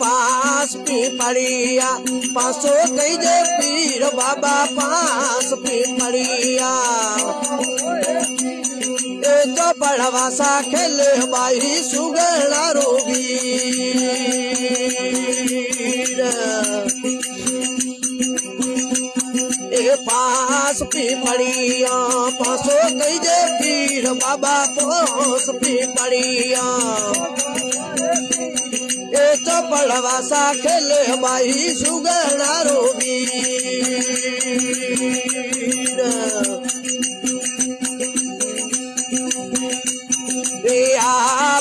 पास पीपड़िया पासो कई जे पीर बाबा पास पीपड़िया जो पढ़वा सा खेले बाई सुगड़ा रोगी पास पीपड़िया पासो कई जे पीर बाबा पास पीपड़िया चपड़वा सा खेले बाई सुगड़ा रोगी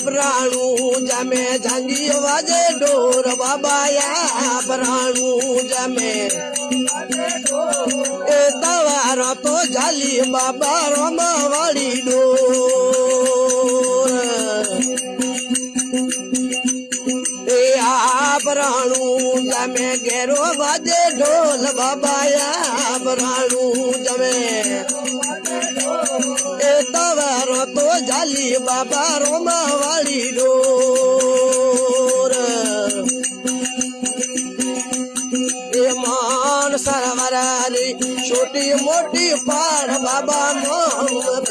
प्राणु जमे झंडी वाजे डोर बाबा या प्राणु जमे तवार तो झाली बाबा रमावाड़ी डोर प्राणु जमे घेरो बाजे ढोल बाबा या प्राणु जमे तवार तो झाली बाबा रोमावाड़ी डोर मान सरवराली छोटी मोटी पार बाबा मोहम्मद